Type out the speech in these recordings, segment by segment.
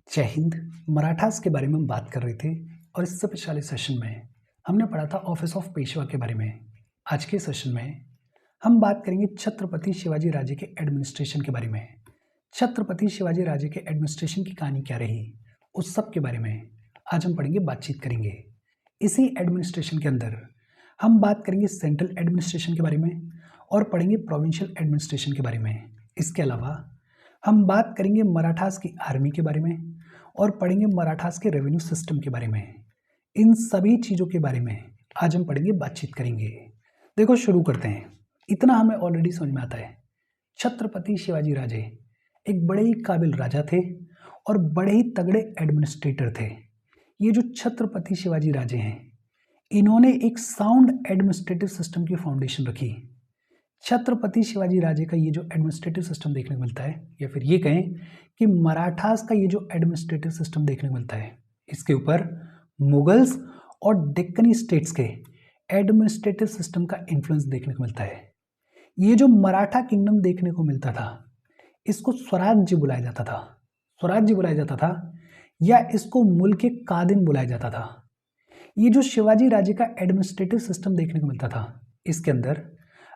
जय हिंद। मराठास के बारे में हम बात कर रहे थे और इससे पिछले सेशन में हमने पढ़ा था ऑफिस ऑफ पेशवा के बारे में। आज के सेशन में हम बात करेंगे छत्रपति शिवाजी राजे के एडमिनिस्ट्रेशन के बारे में। छत्रपति शिवाजी राजे के एडमिनिस्ट्रेशन की कहानी क्या रही, उस सब के बारे में आज हम पढ़ेंगे, बातचीत करेंगे। इसी एडमिनिस्ट्रेशन के अंदर हम बात करेंगे सेंट्रल एडमिनिस्ट्रेशन के बारे में और पढ़ेंगे प्रोविंशियल एडमिनिस्ट्रेशन के बारे में। इसके अलावा हम बात करेंगे मराठास की आर्मी के बारे में और पढ़ेंगे मराठास के रेवेन्यू सिस्टम के बारे में। इन सभी चीज़ों के बारे में आज हम पढ़ेंगे, बातचीत करेंगे। देखो, शुरू करते हैं। इतना हमें ऑलरेडी समझ में आता है, छत्रपति शिवाजी राजे एक बड़े ही काबिल राजा थे और बड़े ही तगड़े एडमिनिस्ट्रेटर थे। ये जो छत्रपति शिवाजी राजे हैं, इन्होंने एक साउंड एडमिनिस्ट्रेटिव सिस्टम की फाउंडेशन रखी। छत्रपति शिवाजी राजे का ये जो एडमिनिस्ट्रेटिव सिस्टम देखने को मिलता है, या फिर ये कहें कि मराठास का ये जो एडमिनिस्ट्रेटिव सिस्टम देखने को मिलता है, इसके ऊपर मुगल्स और डेक्कनी स्टेट्स के एडमिनिस्ट्रेटिव सिस्टम का इन्फ्लुएंस देखने को मिलता है। ये जो मराठा किंगडम देखने को मिलता था, इसको स्वराज्य बुलाया जाता था। स्वराज्य बुलाया जाता था या इसको मुल्क के कादिन बुलाया जाता था। ये जो शिवाजी राजे का एडमिनिस्ट्रेटिव सिस्टम देखने को मिलता था, इसके अंदर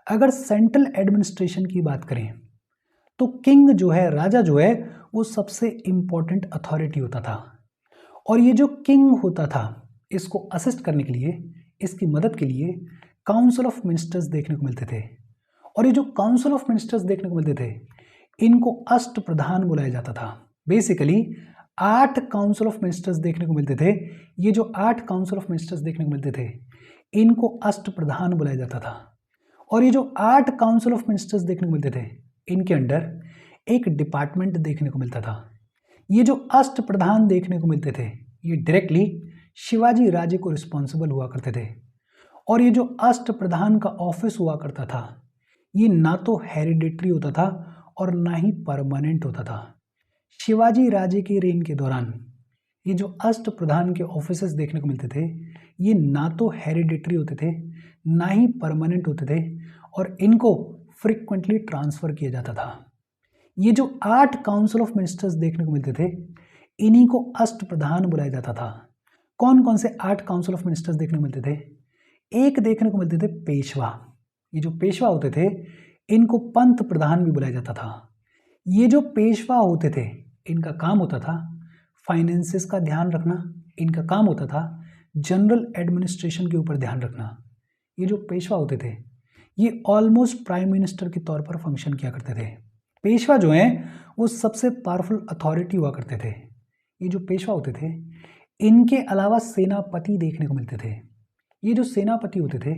अगर सेंट्रल एडमिनिस्ट्रेशन की बात करें तो किंग जो है, राजा जो है, वो सबसे इंपॉर्टेंट अथॉरिटी होता था। और ये जो किंग होता था, इसको असिस्ट करने के लिए, इसकी मदद के लिए काउंसिल ऑफ मिनिस्टर्स देखने को मिलते थे। और ये जो काउंसिल ऑफ मिनिस्टर्स देखने को मिलते थे, इनको अष्ट प्रधान बुलाया जाता था। बेसिकली 8 काउंसिल ऑफ मिनिस्टर्स देखने को मिलते थे। ये जो 8 काउंसिल ऑफ मिनिस्टर्स देखने को मिलते थे, इनको अष्ट प्रधान बुलाया जाता था। और ये जो 8 काउंसिल ऑफ मिनिस्टर्स देखने को मिलते थे, इनके अंडर एक डिपार्टमेंट देखने को मिलता था। ये जो अष्ट प्रधान देखने को मिलते थे, ये डायरेक्टली शिवाजी राजे को रिस्पॉन्सिबल हुआ करते थे। और ये जो अष्ट प्रधान का ऑफिस हुआ करता था, ये ना तो हेरिडेटरी होता था और ना ही परमानेंट होता था। शिवाजी राजे के रेन के दौरान ये जो अष्ट प्रधान के ऑफिसेस देखने को मिलते थे, ये ना तो हेरिडेटरी होते थे, ना ही परमानेंट होते थे, और इनको फ्रिक्वेंटली ट्रांसफ़र किया जाता था। ये जो 8 काउंसिल ऑफ मिनिस्टर्स देखने को मिलते थे, इन्हीं को अष्ट प्रधान बुलाया जाता था। कौन कौन से 8 काउंसिल ऑफ मिनिस्टर्स देखने को मिलते थे? एक देखने को मिलते थे पेशवा। ये जो पेशवा होते थे, इनको पंत प्रधान भी बुलाया जाता था। ये जो पेशवा होते थे, इनका काम होता था फाइनेंसेस का ध्यान रखना, इनका काम होता था जनरल एडमिनिस्ट्रेशन के ऊपर ध्यान रखना। ये जो पेशवा होते थे, ये ऑलमोस्ट प्राइम मिनिस्टर के तौर पर फंक्शन किया करते थे। पेशवा जो हैं, वो सबसे पावरफुल अथॉरिटी हुआ करते थे। ये जो पेशवा होते थे, इनके अलावा सेनापति देखने को मिलते थे। ये जो सेनापति होते थे,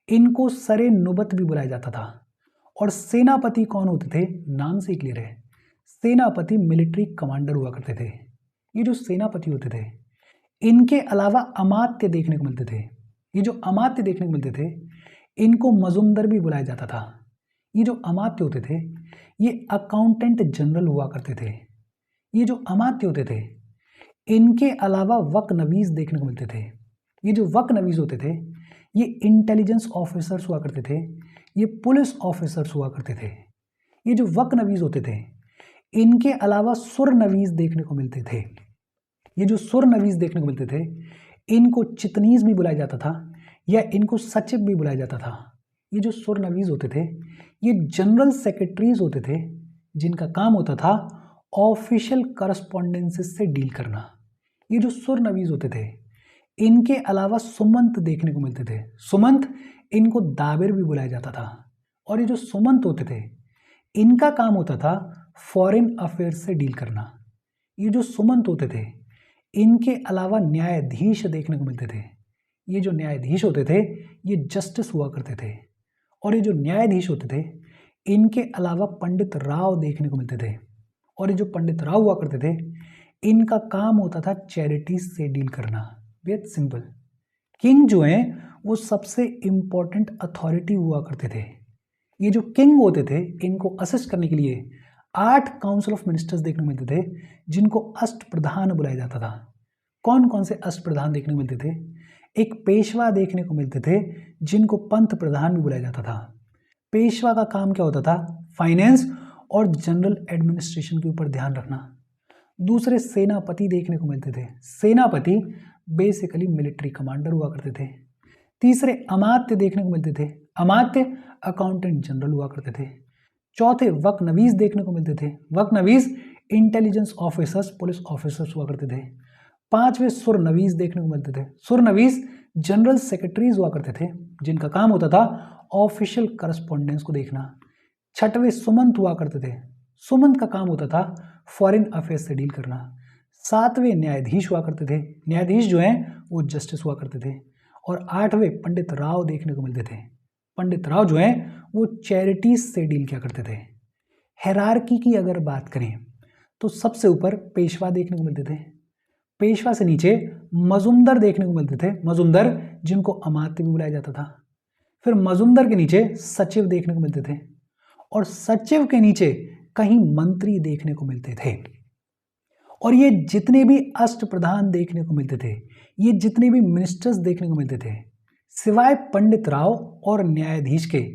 इनको सरे नुबत भी बुलाया जाता था। और सेनापति कौन होते थे? नाम से ही क्लियर है, सेनापति मिलिट्री कमांडर हुआ करते थे। ये जो सेनापति होते थे, इनके अलावा अमात्य देखने को मिलते थे। ये जो अमात्य देखने को मिलते थे, इनको मजुमदर भी बुलाया जाता था। ये जो अमात्य होते थे, ये अकाउंटेंट जनरल हुआ करते थे। ये जो अमात्य होते थे, इनके अलावा वक नवीस देखने को मिलते थे। ये जो वक नवीस होते थे, ये इंटेलिजेंस ऑफिसर्स हुआ करते थे, ये पुलिस ऑफिसर्स हुआ करते थे। ये जो वक नवीस होते थे, इनके अलावा सुर नवीस देखने को मिलते थे। ये जो सुर नवीस देखने को मिलते थे, इनको चितनीस भी बुलाया जाता था या इनको सचिव भी बुलाया जाता था। ये जो सुर नवीस होते थे, ये जनरल सेक्रेटरीज होते थे, जिनका काम होता था ऑफिशियल करस्पॉन्डेंसेस से डील करना। ये जो सुर नवीस होते थे, इनके अलावा सुमंत देखने को मिलते थे। सुमंत, इनको दाबिर भी बुलाया जाता था। और ये जो सुमंत होते थे, इनका काम होता था फॉरेन अफेयर्स से डील करना। ये जो सुमंत होते थे, इनके अलावा न्यायाधीश देखने को मिलते थे। ये जो न्यायाधीश होते थे, ये जस्टिस हुआ करते थे। और ये जो न्यायाधीश होते थे, इनके अलावा पंडित राव देखने को मिलते थे। और ये जो पंडित राव हुआ करते थे, इनका काम होता था चैरिटीज से डील करना। बेहद सिंपल। किंग जो हैं, वो सबसे इम्पोर्टेंट अथॉरिटी हुआ करते थे। ये जो किंग होते थे, इनको असिस्ट करने के लिए 8 काउंसिल ऑफ मिनिस्टर्स देखने को मिलते थे, जिनको अष्ट प्रधान बुलाया जाता था। कौन कौन से अष्ट प्रधान देखने को मिलते थे? एक पेशवा देखने को मिलते थे, जिनको पंत प्रधान भी बुलाया जाता था। पेशवा का काम क्या होता था? फाइनेंस और जनरल एडमिनिस्ट्रेशन के ऊपर ध्यान रखना। दूसरे सेनापति देखने को मिलते थे। सेनापति बेसिकली मिलिट्री कमांडर हुआ करते थे। तीसरे अमात्य देखने को मिलते थे। अमात्य अकाउंटेंट जनरल हुआ करते थे। चौथे वक्नवीस देखने को मिलते थे। वक्नवीस इंटेलिजेंस ऑफिसर्स, पुलिस ऑफिसर्स हुआ करते थे। पांचवें सुरनवीस देखने को मिलते थे। सुरनवीस जनरल सेक्रेटरीज हुआ करते थे, जिनका काम होता था ऑफिशियल करस्पॉन्डेंस को देखना। छठवें सुमंत हुआ करते थे। सुमंत का काम होता था फॉरेन अफेयर्स से डील करना। सातवें न्यायाधीश हुआ करते थे। न्यायाधीश जो हैं वो जस्टिस हुआ करते थे। और आठवें पंडित राव देखने को मिलते थे। पंडित राव जो हैं वो चैरिटीज से डील किया करते थे। हायरार्की की अगर बात करें तो सबसे ऊपर पेशवा देखने को मिलते थे। पेशवा से नीचे मजुमदार देखने को मिलते थे। मजुमदार जिनको अमात्य भी बुलाया जाता था। फिर मजुमदार के नीचे सचिव देखने को मिलते थे और सचिव के नीचे कहीं मंत्री देखने को मिलते थे। और ये जितने भी अष्टप्रधान देखने को मिलते थे, ये जितने भी मिनिस्टर्स देखने को मिलते थे, सिवाय पंडित राव और न्यायाधीश के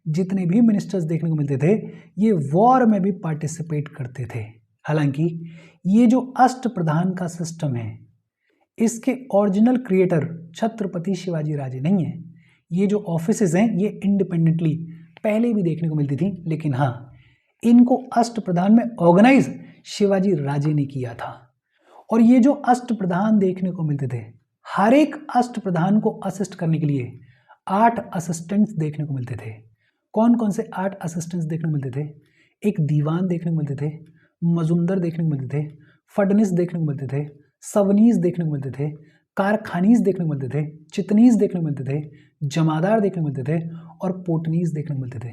जितने भी मिनिस्टर्स देखने को मिलते थे, ये वॉर में भी पार्टिसिपेट करते थे। हालांकि ये जो अष्टप्रधान का सिस्टम है, इसके ओरिजिनल क्रिएटर छत्रपति शिवाजी राजे नहीं है। ये जो ऑफिसेज हैं ये इंडिपेंडेंटली पहले भी देखने को मिलती थी, लेकिन हाँ, इनको अष्टप्रधान में ऑर्गेनाइज शिवाजी राजे ने किया था। और ये जो अष्टप्रधान देखने को मिलते थे, हर एक अष्टप्रधान को असिस्ट करने के लिए 8 असिस्टेंट्स देखने को मिलते थे। कौन कौन से 8 असिस्टेंट्स देखने को मिलते थे? एक दीवान देखने को मिलते थे, मजुमदार देखने को मिलते थे, फडनीस देखने को मिलते थे, सवनीस देखने को मिलते थे, कारखानीस देखने को मिलते थे, चितनीस देखने को मिलते थे, जमादार देखने को मिलते थे और पोटनीस देखने को मिलते थे।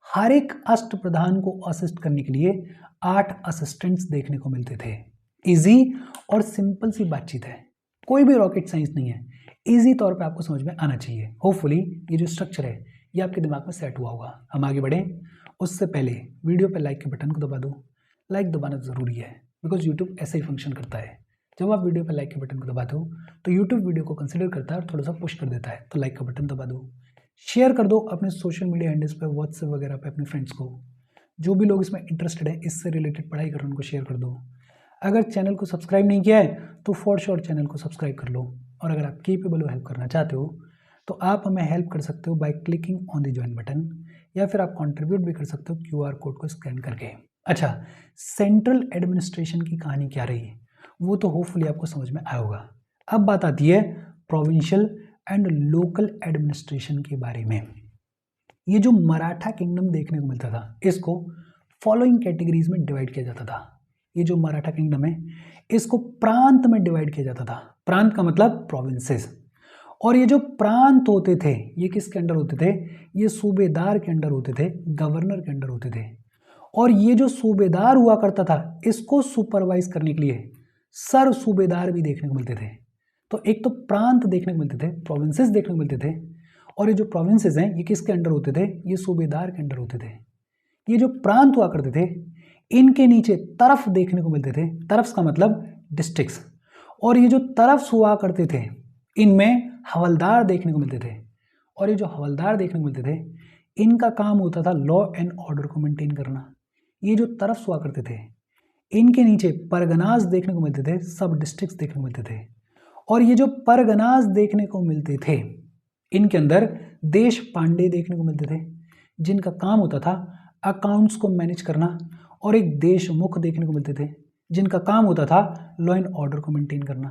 हर एक अष्टप्रधान को असिस्ट करने के लिए 8 असिस्टेंट्स देखने को मिलते थे। इजी और सिंपल सी बातचीत है, कोई भी रॉकेट साइंस नहीं है। इजी तौर पे आपको समझ में आना चाहिए। होपफुली ये जो स्ट्रक्चर है ये आपके दिमाग में सेट हुआ होगा। हम आगे बढ़ें उससे पहले वीडियो पे लाइक के बटन को दबा दो। लाइक दबाना ज़रूरी है बिकॉज यूट्यूब ऐसे ही फंक्शन करता है। जब आप वीडियो पे लाइक के बटन को दबा दो तो यूट्यूब वीडियो को कंसिडर करता है और थोड़ा सा पुश कर देता है। तो लाइक का बटन दबा दो, शेयर कर दो अपने सोशल मीडिया हैंडल्स पे, व्हाट्सएप वगैरह पे अपने फ्रेंड्स को। जो भी लोग इसमें इंटरेस्टेड है, इससे रिलेटेड पढ़ाई कर रहे हैं, उनको शेयर कर दो। अगर चैनल को सब्सक्राइब नहीं किया है तो फॉर श्योर चैनल को सब्सक्राइब कर लो। और अगर आप केपेबल हो हेल्प करना चाहते हो तो आप हमें हेल्प कर सकते हो by clicking on the join button, या फिर आप कंट्रीब्यूट भी कर सकते हो QR कोड को स्कैन करके। अच्छा, सेंट्रल एडमिनिस्ट्रेशन की कहानी क्या रही वो तो होपफुली आपको समझ में आया होगा। अब बात आती है प्रोविंशियल एंड लोकल एडमिनिस्ट्रेशन के बारे में। ये जो मराठा किंगडम देखने को मिलता था, इसको फॉलोइंग कैटेगरीज में डिवाइड किया जाता था। ये जो मराठा किंगडम है इसको प्रांत में डिवाइड किया जाता था। प्रांत का मतलब प्रोविंसेस। और ये जो प्रांत होते थे ये किसके अंडर होते थे? ये सूबेदार के अंडर होते थे, गवर्नर के अंडर होते थे। और ये जो सूबेदार हुआ करता था इसको सुपरवाइज करने के लिए सर सूबेदार भी देखने को मिलते थे। तो एक तो प्रांत देखने को मिलते थे, प्रोविंसेस देखने को मिलते थे। और ये जो प्रोविंसेस हैं ये किसके अंडर होते थे? ये सूबेदार के अंडर होते थे। ये जो प्रांत हुआ करते थे इनके नीचे तरफ देखने को मिलते थे। तरफ का मतलब डिस्ट्रिक्ट्स। और ये जो तरफ हुआ करते थे इनमें हवलदार देखने को मिलते थे। और ये जो हवलदार देखने को मिलते थे इनका काम होता था लॉ एंड ऑर्डर को मेंटेन करना। ये जो तरफ हुआ करते थे इनके नीचे परगनाज देखने को मिलते थे, सब डिस्ट्रिक्ट्स देखने को मिलते थे। और ये जो परगनाज देखने को मिलते थे इनके अंदर देश पांडे देखने को मिलते थे, जिनका काम होता था अकाउंट्स को मैनेज करना। और एक देशमुख देखने को मिलते थे जिनका काम होता था लॉ एंड ऑर्डर को मेंटेन करना।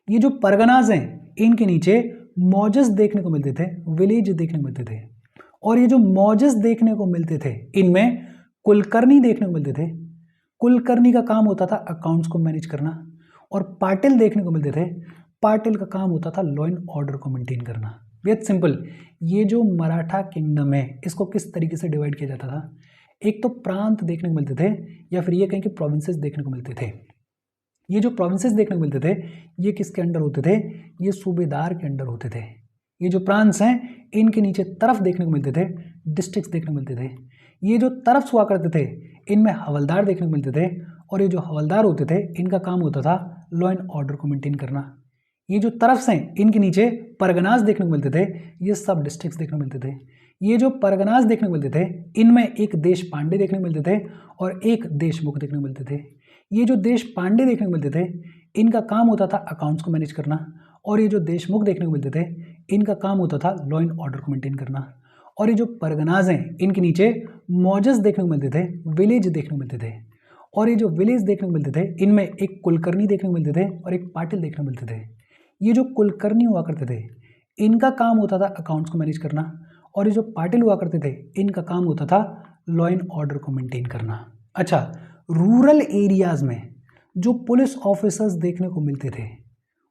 ये जो परगनाज हैं इनके नीचे मौजस देखने को मिलते थे, विलेज देखने को मिलते थे। और ये जो मौजस देखने को मिलते थे इनमें कुलकर्णी देखने को मिलते थे। कुलकर्णी का काम होता था अकाउंट्स को मैनेज करना। और पाटिल देखने को मिलते थे, पाटिल का काम होता था लॉ एंड ऑर्डर को मेंटेन करना। बहुत सिंपल। ये जो मराठा किंगडम है इसको किस तरीके से डिवाइड किया जाता था? एक तो प्रांत देखने को मिलते थे, या फिर ये कहें कि प्रोविंसेस देखने को मिलते थे। ये जो प्रोविंसेस देखने को मिलते थे ये किसके अंडर होते थे? ये सूबेदार के अंडर होते थे। ये जो प्रांत्स हैं इनके नीचे तरफ देखने को मिलते थे, डिस्ट्रिक्ट्स देखने को मिलते थे। ये जो तरफ हुआ करते थे इनमें हवलदार देखने को मिलते थे। और ये जो हवलदार होते थे इनका काम होता था लॉ एंड ऑर्डर को मेंटेन करना। ये जो तरफ हैं इनके नीचे परगनाज देखने को मिलते थे, ये सब डिस्ट्रिक्ट्स देखने को मिलते थे। ये जो परगनाज देखने को मिलते थे इनमें एक देश पांडे देखने को मिलते थे और एक देशमुख देखने को मिलते थे। ये जो देश पांडे देखने को मिलते थे, इनका काम होता था अकाउंट्स को मैनेज करना, और ये जो देशमुख देखने को मिलते थे, इनका काम होता था लॉ एंड ऑर्डर को मेंटेन करना। और ये जो परगनाज हैं, इनके नीचे मौजस देखने को मिलते थे, विलेज देखने को मिलते थे। और ये जो विलेज देखने को मिलते थे, इनमें एक कुलकर्णी देखने को मिलते थे और एक पाटिल देखने को मिलते थे। ये जो कुलकर्णी हुआ करते थे, इनका काम होता था अकाउंट्स को मैनेज करना, और ये जो पाटिल हुआ करते थे, इनका काम होता था लॉ एंड ऑर्डर को मेंटेन करना। अच्छा, रूरल एरियाज में जो पुलिस ऑफिसर्स देखने को मिलते थे,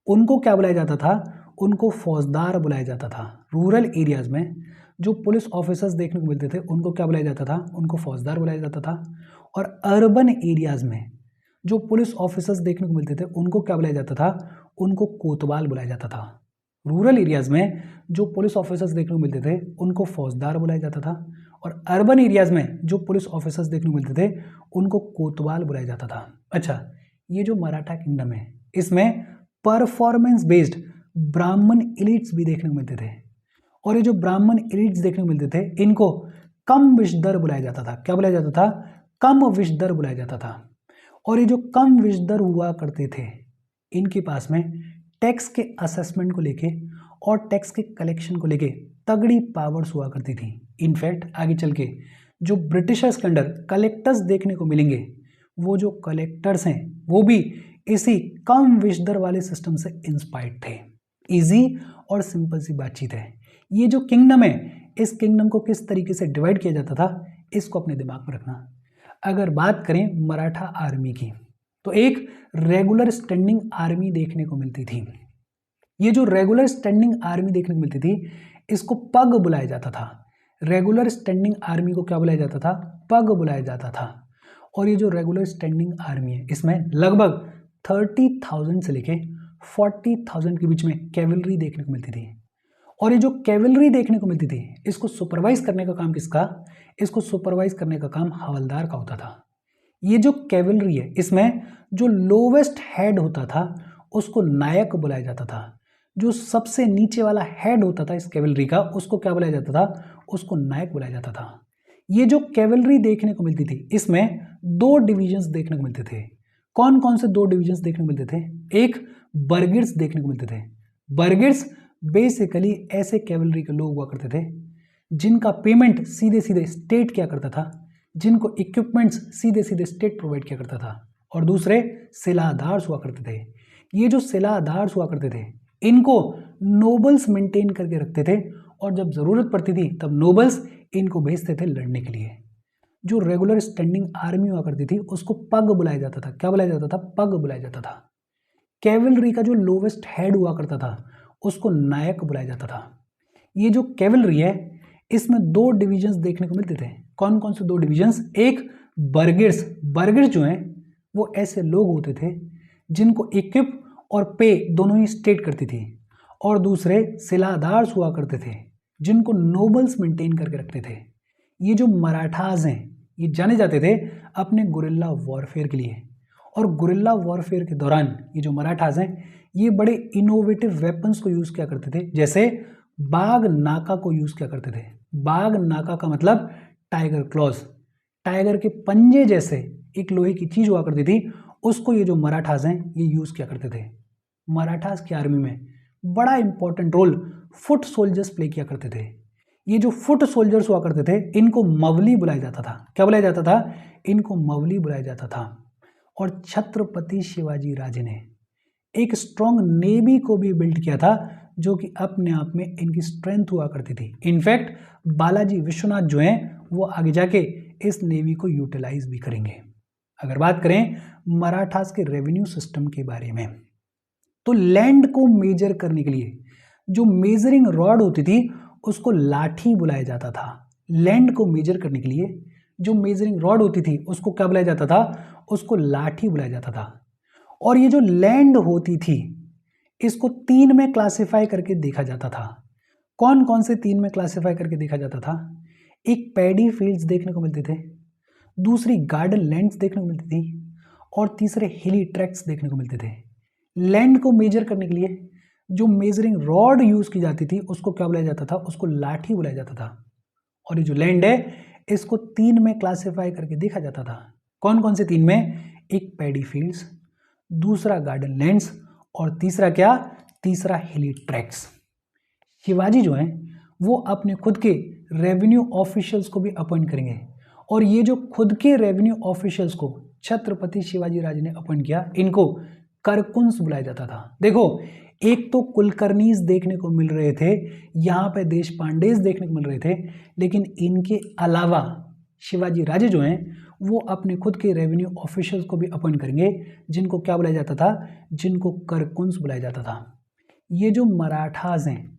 उनको क्या बुलाया जाता था? उनको फौजदार बुलाया जाता था। रूरल एरियाज में जो पुलिस ऑफिसर्स देखने को मिलते थे, उनको क्या बुलाया जाता था? उनको फौजदार बुलाया जाता था। और अर्बन एरियाज में जो पुलिस ऑफिसर्स देखने को मिलते थे, उनको क्या बुलाया जाता था? उनको कोतवाल बुलाया जाता था। रूरल एरियाज में जो पुलिस ऑफिसर्स देखने को मिलते थे, उनको फौजदार बुलाया जाता था। और अर्बन एरियाज में जो पुलिस ऑफिसर्स देखने को मिलते थे, उनको कोतवाल बुलाया जाता था। अच्छा, ये जो मराठा किंगडम है, इसमें परफॉर्मेंस बेस्ड ब्राह्मण एलिट्स भी देखने को मिलते थे। और ये जो ब्राह्मण एलिट्स देखने को मिलते थे, इनको कम विषदर बुलाया जाता था। क्या बुलाया जाता था? कम विषदर बुलाया जाता था। और ये जो कम विषदर हुआ करते थे, इनके पास में टैक्स के असेसमेंट को लेके और टैक्स के कलेक्शन को लेके तगड़ी पावर्स हुआ करती थी। इनफैक्ट आगे चल के जो ब्रिटिशर्स के अंडर कलेक्टर्स देखने को मिलेंगे, वो जो कलेक्टर्स हैं, वो भी इसी कम विषदर वाले सिस्टम से इंस्पायर्ड थे। इजी और सिंपल सी बातचीत है। ये जो किंगडम है, इस किंगडम को किस तरीके से डिवाइड किया जाता था, इसको अपने दिमाग में रखना। अगर बात करें मराठा आर्मी की, तो एक रेगुलर स्टैंडिंग आर्मी देखने को मिलती थी। ये जो रेगुलर स्टैंडिंग आर्मी देखने को मिलती थी, इसको पग बुलाया जाता था। रेगुलर स्टैंडिंग आर्मी को क्या बुलाया जाता था? पग बुलाया जाता था। और ये जो रेगुलर स्टैंडिंग आर्मी है, इसमें लगभग 30,000 से लेके 40,000 के बीच में कैवलरी देखने को मिलती थी। और ये जो कैवलरी देखने को मिलती थी, इसको सुपरवाइज करने का काम किसका? इसको सुपरवाइज करने का काम हवलदार का होता था। ये जो कैवलरी है, इसमें जो लोवेस्ट हेड होता था, उसको नायक बुलाया जाता था। जो सबसे नीचे वाला हेड होता था इस कैवलरी का, उसको क्या बुलाया जाता था? उसको नायक बुलाया जाता था। ये जो कैवलरी देखने को मिलती थी, इसमें 2 डिविजन्स देखने को मिलते थे। कौन कौन से 2 डिविजन्स देखने को मिलते थे? एक बर्गिड्स देखने को मिलते थे। बर्गिड्स बेसिकली ऐसे कैवलरी के लोग हुआ करते थे जिनका पेमेंट सीधे सीधे स्टेट किया करता था, जिनको इक्विपमेंट्स सीधे सीधे स्टेट प्रोवाइड किया करता था। और दूसरे सिलादार्स हुआ करते थे। ये जो सिलादार्स हुआ करते थे, इनको नोबल्स मेंटेन करके रखते थे, और जब ज़रूरत पड़ती थी तब नोबल्स इनको भेजते थे लड़ने के लिए। जो रेगुलर स्टैंडिंग आर्मी हुआ करती थी, उसको पग बुलाया जाता था। क्या बुलाया जाता था? पग बुलाया जाता था। कैवलरी का जो लोवेस्ट हेड हुआ करता था, उसको नायक बुलाया जाता था। ये जो कैवलरी है, इसमें 2 डिविजन्स देखने को मिलते थे। कौन कौन से 2 डिविजन्स? एक बर्गिड्स। बर्गिड्स जो हैं, वो ऐसे लोग होते थे जिनको इक्विप और पे दोनों ही स्टेट करती थी। और दूसरे सिलादार्स हुआ करते थे, जिनको नोबल्स मेंटेन करके रखते थे। ये जो मराठास हैं, ये जाने जाते थे अपने गुरिल्ला वॉरफेयर के लिए। और गुरिल्ला वॉरफेयर के दौरान ये जो मराठास हैं, ये बड़े इनोवेटिव वेपन्स को यूज़ किया करते थे। जैसे बाघ नाका को यूज़ किया करते थे। बाघ नाका का मतलब टाइगर क्लॉज, टाइगर के पंजे जैसे एक लोहे की चीज़ हुआ करती थी, उसको ये जो मराठास हैं, ये यूज़ किया करते थे। मराठास की आर्मी में बड़ा important role foot soldiers play किया करते थे। ये जो फुट सोल्जर्स हुआ करते थे, इनको मवली बुलाया जाता था। क्या बुलाया जाता था? इनको मवली बुलाया जाता था। और छत्रपति शिवाजी राजे ने एक स्ट्रॉन्ग नेवी को भी बिल्ड किया था, जो कि अपने आप में इनकी स्ट्रेंथ हुआ करती थी। इनफैक्ट बालाजी विश्वनाथ जो हैं, वो आगे जाके इस नेवी को यूटिलाइज भी करेंगे। अगर बात करें मराठास के रेवेन्यू सिस्टम के बारे में, तो लैंड को मेजर करने के लिए जो मेजरिंग रॉड होती थी, उसको लाठी बुलाया जाता था। लैंड को मेजर करने के लिए जो मेजरिंग रॉड होती थी, उसको क्या बुलाया जाता था? उसको लाठी बुलाया जाता था। और ये जो लैंड होती थी, इसको 3 में क्लासिफाई करके देखा जाता था। कौन कौन से 3 में क्लासिफाई करके देखा जाता था? एक पैडी फील्ड्स देखने को मिलते थे, दूसरी गार्डन लैंड्स देखने को मिलती थी, और तीसरे हिली ट्रैक्ट्स देखने को मिलते थे। लैंड को मेजर करने के लिए जो मेजरिंग रॉड यूज की जाती थी, उसको क्या बुलाया जाता था? उसको लाठी बुलाया जाता था। और ये जो लैंड है, इसको 3 में क्लासिफाई करके देखा जाता था। कौन कौन से 3 में? एक पैडी फील्ड्स, दूसरा गार्डन लैंड्स और तीसरा क्या, तीसरा हिली ट्रैक्ट्स। शिवाजी जो हैं वो अपने खुद के रेवेन्यू ऑफिशियल्स को भी अपॉइंट करेंगे और ये जो खुद के रेवेन्यू ऑफिशियल्स को छत्रपति शिवाजी राजे ने अपॉइंट किया, इनको करकुंस बुलाया जाता था। देखो, एक तो कुलकर्णीज देखने को मिल रहे थे, यहाँ पे देश पांडेज देखने को मिल रहे थे, लेकिन इनके अलावा शिवाजी राजे जो हैं वो अपने खुद के रेवेन्यू ऑफिशियल्स को भी अपॉइंट करेंगे, जिनको क्या बुलाया जाता था, जिनको करकुंस बुलाया जाता था। ये जो मराठास हैं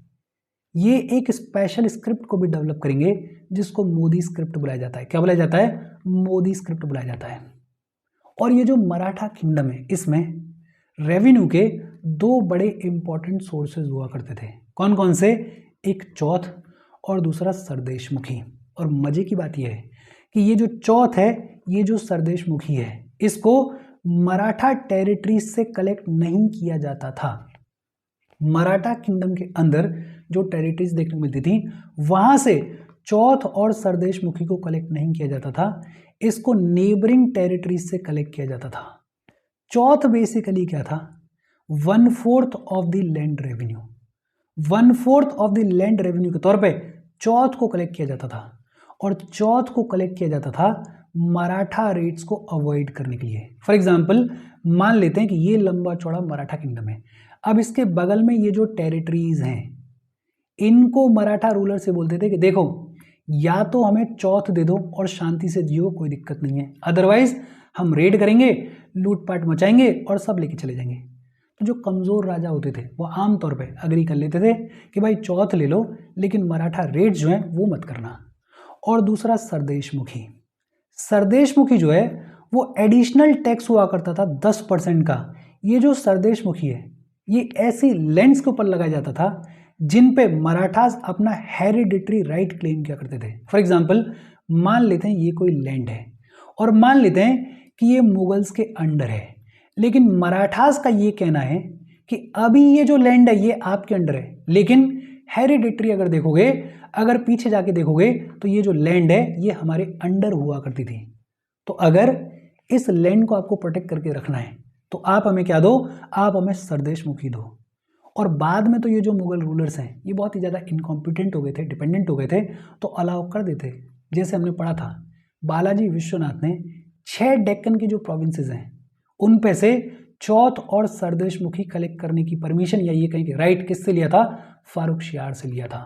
ये एक स्पेशल स्क्रिप्ट को भी डेवलप करेंगे जिसको मोदी स्क्रिप्ट बुलाया जाता है। क्या बुलाया जाता है, मोदी स्क्रिप्ट बुलाया जाता है। और ये जो मराठा किंगडम है इसमें रेवेन्यू के दो बड़े इंपॉर्टेंट सोर्सेज हुआ करते थे। कौन कौन से, एक चौथ और दूसरा सरदेशमुखी। और मजे की बात यह है कि ये जो चौथ है, ये जो सरदेशमुखी है, इसको मराठा टेरिटरीज से कलेक्ट नहीं किया जाता था। मराठा किंगडम के अंदर जो टेरिटरीज देखने को मिलती थी वहां से चौथ और सरदेशमुखी को कलेक्ट नहीं किया जाता था, इसको नेबरिंग टेरिटरीज से कलेक्ट किया जाता था। चौथ बेसिकली क्या था, 1/4 of the land revenue, 1/4 of the land revenue के तौर पे चौथ को कलेक्ट किया जाता था। और चौथ को कलेक्ट किया जाता था मराठा रेट्स को अवॉइड करने के लिए। फॉर एग्जाम्पल, मान लेते हैं कि ये लंबा चौड़ा मराठा किंगडम है, अब इसके बगल में ये जो टेरिटरीज हैं इनको मराठा रूलर से बोलते थे कि देखो, या तो हमें चौथ दे दो और शांति से जियो, कोई दिक्कत नहीं है, अदरवाइज हम रेड करेंगे, लूटपाट मचाएंगे और सब लेके चले जाएंगे। तो जो कमज़ोर राजा होते थे वो आमतौर पे अग्री कर लेते थे कि भाई चौथ ले लो, लेकिन मराठा रेड जो है वो मत करना। और दूसरा सरदेशमुखी, सरदेशमुखी जो है वो एडिशनल टैक्स हुआ करता था 10% का। ये जो सरदेशमुखी है ये ऐसी लैंड्स के ऊपर लगाया जाता था जिन पे मराठास अपना हेरिडिटरी राइट क्लेम किया करते थे। फॉर एग्जाम्पल, मान लेते हैं ये कोई लैंड है और मान लेते हैं कि ये मुगल्स के अंडर है, लेकिन मराठास का ये कहना है कि अभी ये जो लैंड है ये आपके अंडर है, लेकिन हेरिडिटरी अगर देखोगे, अगर पीछे जाके देखोगे तो ये जो लैंड है ये हमारे अंडर हुआ करती थी। तो अगर इस लैंड को आपको प्रोटेक्ट करके रखना है तो आप हमें क्या दो, आप हमें सरदेशमुखी दो। और बाद में तो ये जो मुगल रूलर्स हैं ये बहुत ही ज़्यादा इनकॉम्पिटेंट हो गए थे, डिपेंडेंट हो गए थे, तो अलाउ कर देते। जैसे हमने पढ़ा था, बालाजी विश्वनाथ ने 6 डेक्कन की जो प्रोविंसेस हैं उन पे से चौथ और सरदेशमुखी कलेक्ट करने की परमिशन, या ये कहीं कि राइट किससे लिया था, फारुखशियार से लिया था।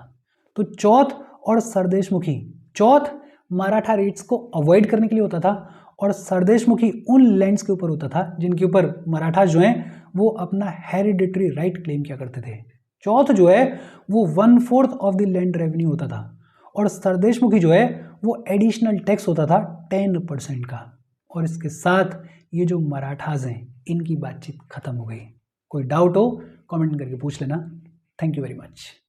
तो चौथ और सरदेशमुखी, चौथ मराठा रेट्स को अवॉइड करने के लिए होता था और सरदेशमुखी उन लैंड्स के ऊपर होता था जिनके ऊपर मराठा जो हैं वो अपना हेरिडिटरी राइट क्लेम किया करते थे। चौथ जो है वो 1/4 ऑफ द लैंड रेवेन्यू होता था और सरदेशमुखी जो है वो एडिशनल टैक्स होता था 10% का। और इसके साथ ये जो मराठास हैं इनकी बातचीत खत्म हो गई। कोई डाउट हो कमेंट करके पूछ लेना। Thank you very much.